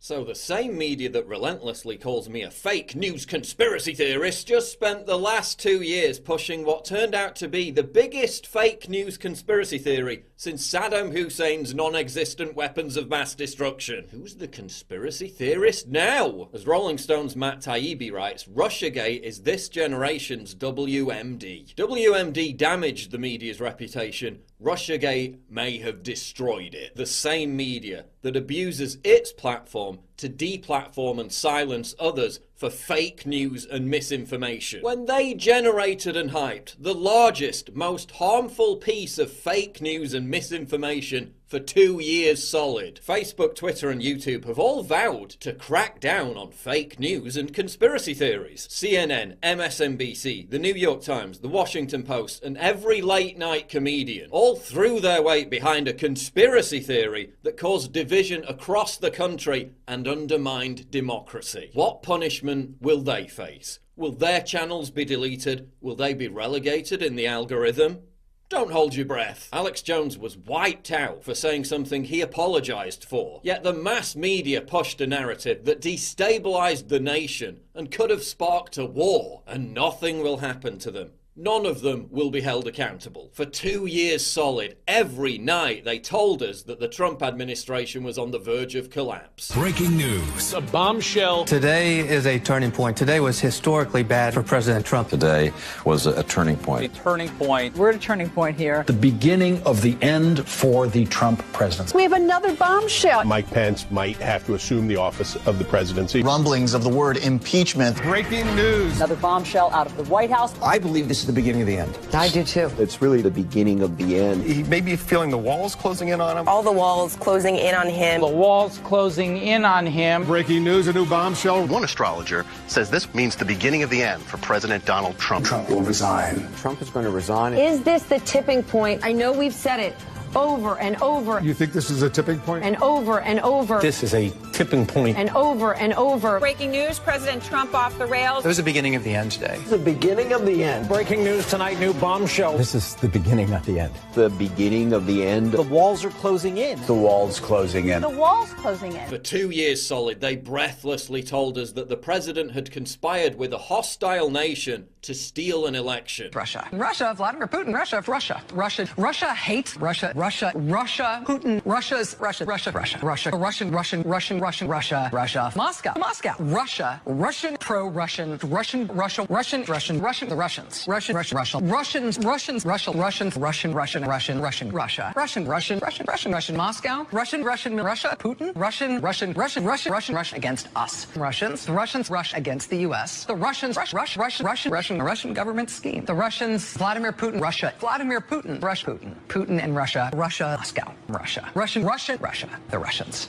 So the same media that relentlessly calls me a fake news conspiracy theorist just spent the last 2 years pushing what turned out to be the biggest fake news conspiracy theory since Saddam Hussein's non-existent weapons of mass destruction. Who's the conspiracy theorist now? As Rolling Stone's Matt Taibbi writes, Russiagate is this generation's WMD. WMD damaged the media's reputation. Russiagate may have destroyed it. The same media that abuses its platform to deplatform and silence others for fake news and misinformation. When they generated and hyped the largest, most harmful piece of fake news and misinformation for 2 years solid, Facebook, Twitter and YouTube have all vowed to crack down on fake news and conspiracy theories. CNN, MSNBC, the New York Times, the Washington Post and every late night comedian all threw their weight behind a conspiracy theory that caused division across the country and undermined democracy. What punishment will they face? Will their channels be deleted? Will they be relegated in the algorithm? Don't hold your breath. Alex Jones was wiped out for saying something he apologised for. Yet the mass media pushed a narrative that destabilised the nation and could have sparked a war, and nothing will happen to them. None of them will be held accountable. For 2 years solid, every night they told us that the Trump administration was on the verge of collapse. Breaking news. A bombshell. Today is a turning point. Today was historically bad for President Trump. Today was a turning point. A turning point. We're at a turning point here. The beginning of the end for the Trump presidency. We have another bombshell. Mike Pence might have to assume the office of the presidency. Rumblings of the word impeachment. Breaking news. Another bombshell out of the White House. I believe this is the beginning of the end. I do too. It's really the beginning of the end. He may be feeling the walls closing in on him. All the walls closing in on him. The walls closing in on him. Breaking news, a new bombshell. One astrologer says this means the beginning of the end for President Donald Trump. Trump will resign. Trump is going to resign. Is this the tipping point? I know we've said it over and over. You think this is a tipping point? And over and over. This is a tipping point. And over and over. Breaking news, President Trump off the rails. It was the beginning of the end today. The beginning of the end. Breaking news tonight, new bombshell. This is the beginning of the end. The beginning of the end. The walls are closing in. The walls closing in. The walls closing in. For 2 years solid, they breathlessly told us that the president had conspired with a hostile nation to steal an election. Russia, Vladimir Putin, Russia hates Russia, Putin, Russia's Russia, Moscow, Russian, pro-Russian, the Russian, Moscow, Russia, Putin, Russia against us, Russians rush against the U.S., the Russians the Russian government scheme. The Russians, Vladimir Putin, Putin and Russia, Moscow, Russia, the Russians,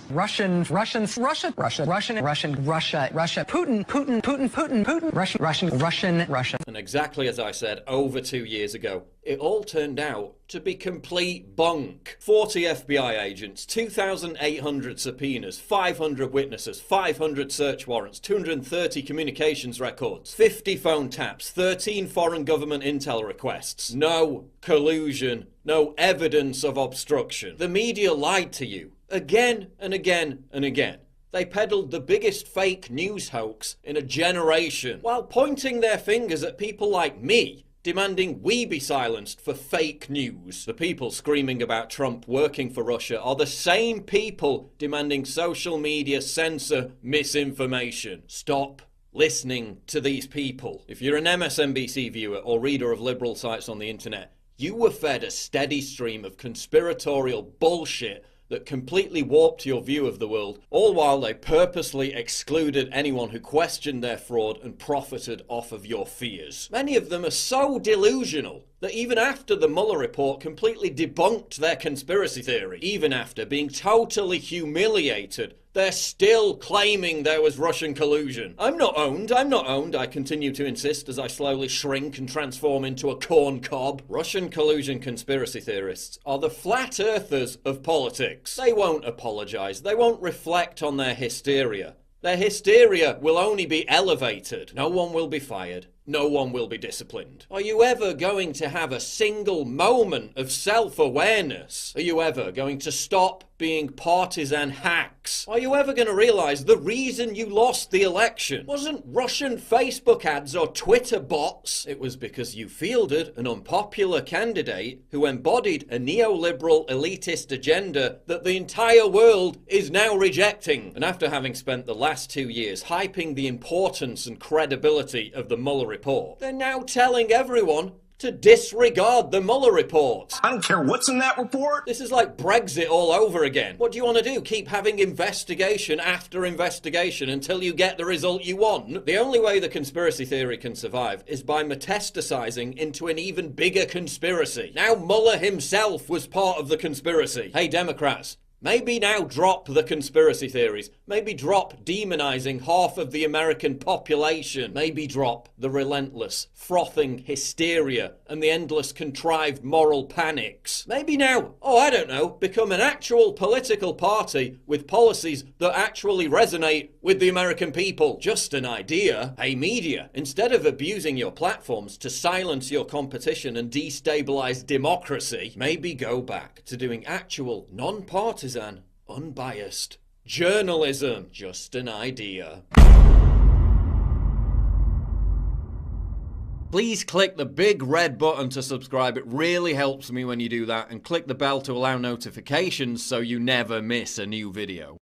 Putin, Russia. And exactly as I said over 2 years ago, it all turned out to be complete bunk. 40 FBI agents, 2,800 subpoenas, 500 witnesses, 500 search warrants, 230 communications records, 50 phone taps, 13 foreign government intel requests. No collusion, no evidence of obstruction. The media lied to you again and again and again. They peddled the biggest fake news hoax in a generation while pointing their fingers at people like me, demanding we be silenced for fake news. The people screaming about Trump working for Russia are the same people demanding social media censor misinformation. Stop listening to these people. If you're an MSNBC viewer or reader of liberal sites on the internet, you were fed a steady stream of conspiratorial bullshit that completely warped your view of the world, all while they purposely excluded anyone who questioned their fraud and profited off of your fears. Many of them are so delusional that even after the Mueller report completely debunked their conspiracy theory, even after being totally humiliated, they're still claiming there was Russian collusion. I'm not owned, I continue to insist as I slowly shrink and transform into a corn cob. Russian collusion conspiracy theorists are the flat earthers of politics. They won't apologise, they won't reflect on their hysteria. Their hysteria will only be elevated. No one will be fired. No one will be disciplined. Are you ever going to have a single moment of self-awareness? Are you ever going to stop being partisan hacks. Are you ever going to realise the reason you lost the election wasn't Russian Facebook ads or Twitter bots? It was because you fielded an unpopular candidate who embodied a neoliberal elitist agenda that the entire world is now rejecting. And after having spent the last 2 years hyping the importance and credibility of the Mueller report, they're now telling everyone to disregard the Mueller report. I don't care what's in that report. This is like Brexit all over again. What do you want to do? Keep having investigation after investigation until you get the result you want? The only way the conspiracy theory can survive is by metastasizing into an even bigger conspiracy. Now Mueller himself was part of the conspiracy. Hey Democrats, maybe now drop the conspiracy theories. Maybe drop demonizing half of the American population. Maybe drop the relentless, frothing hysteria and the endless contrived moral panics. Maybe now, oh I don't know, become an actual political party with policies that actually resonate with the American people. Just an idea. Hey media, instead of abusing your platforms to silence your competition and destabilize democracy, maybe go back to doing actual non-partisan, unbiased journalism. Just an idea. Please click the big red button to subscribe. It really helps me when you do that. And click the bell to allow notifications so you never miss a new video.